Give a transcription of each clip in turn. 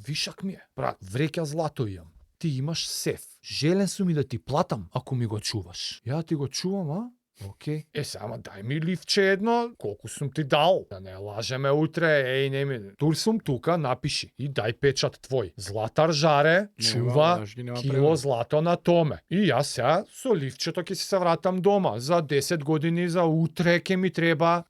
вишак ми е. Брат, вреќа злато имам. Ти имаш сеф. Желен сум и да ти платам ако ми го чуваш. Ја ти го чувам, а? Океј. Ама дај ми ливче едно, колку сум ти дал. Да не лажеме утре, не ми. Тур сум тука, напиши. И дај печат твој. Златар Жаре чува кило злато на томе. И јас сега со ливчето ќе се вратам дома. За 10 години, за утре ќе ми треба.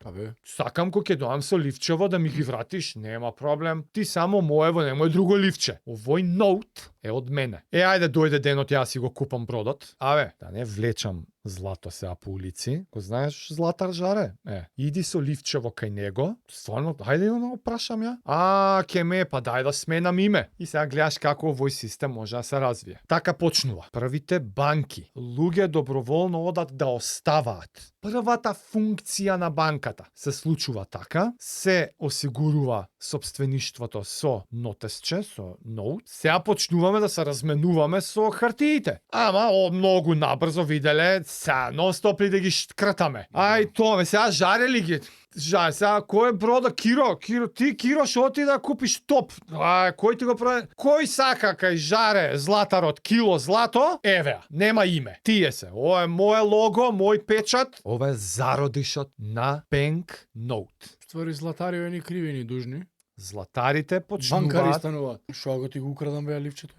Сакам кога ќе доам со ливчево да ми ги вратиш, нема проблем. Ти само моево, немој друго ливче. Овој ноут е од мене. Ајде дојде денот, јас си го купам бродот. Да не влечам злато сега по улици. Го знаеш Златар Жаре? Иди со ливчево кај него. Стварно, ајде да го прашам ја. Ке ме, па дај да сменам име. И сега гледаш како овој систем може да се развие. Така почнува. Првите банки. Луѓе доброволно одат да оставаат. Првата функција на банката се случува така, се осигурува собствеништвото со нотесче, со ноут. Сега почнуваме да се разменуваме со хартиите. Ама многу набрзо виделе, сега нон-стоп ли да ги шткратаме. Тоа, сега Жаре ли ги? Жаре, сега кој е брода? Киро, ти Киро шо ти да купиш топ? Кој ти го прави? Кој сака кај Жаре златарот кило злато? Еве, нема име. Тие се. Ова е моje лого, мој печат. Ова е зародишот на Bank Note. Ствари златари ни криви ни дужни. Златарите почнуваат. Банкари стануваат. Шо го ти го украдам беа ливчето?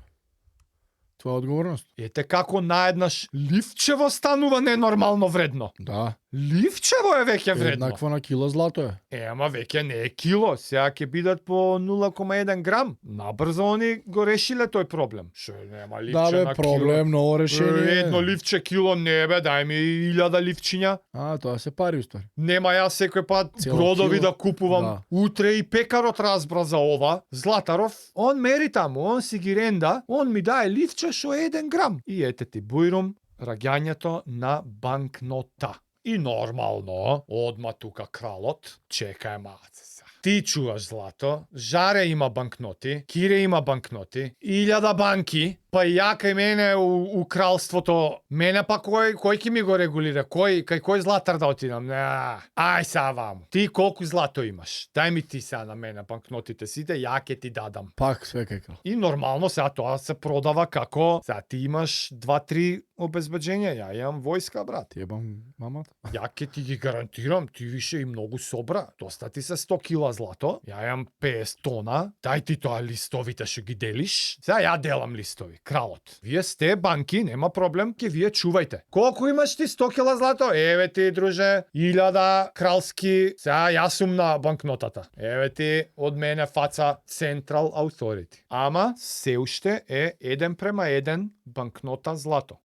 Тоа е одговорност. Ете како наеднаш ливчево станува ненормално вредно. Да. Ливчево е веќе вредно. Еднакво на кило злато е. Ама веќе не е кило, сега ќе бидат по 0,1 грам. Набрзо они го решиле тој проблем. Шо нема ливче да, бе, на проблем, кило. ново решение. Едно ливче кило не бе, дај ми 1000 ливчиња. Тоа се пари уствари. Нема јас секој пат Цело бродови кило. да купувам. Да. Утре и пекарот разбра за ова. Златаров, он мери таму, он си ги ренда, он ми дае ливче шо е 1 грам. И ете ти бујрум раѓањето на банкнота. И нормално, одма тука кралот, чекај малце. Ти чуваш злато, Жаре има банкноти, Кире има банкноти, 1000 банки, па и ја кај мене у кралството, мене па кој ќе ми го регулира? Кај кој златар да отидам? Ај сега ваму. Ти колку злато имаш? Дај ми ти сега на мене банкнотите сите, ја ќе ти дадам. Пак све кај крал. И нормално сега тоа се продава како, сега ти имаш 2-3 обезбеđenja, ја имам војска, брат. Ти ебам мамата. Ја ќе ти ги гарантирам, ти више и многу собра. Доста ти се 100 кила злато, ја имам 50 тона, дај ти тоа листовите што ги делиш. Сега ја делам листови, кралот. Вие сте банки, нема проблем, ке вие чувајте. Колку имаш ти 100 кила злато? Еве ти, друже, 1000 кралски, сега јас сум на банкнотата. Еве ти, од мене фаца Central Authority. Ама, се уште е 1:1 банкнота злато.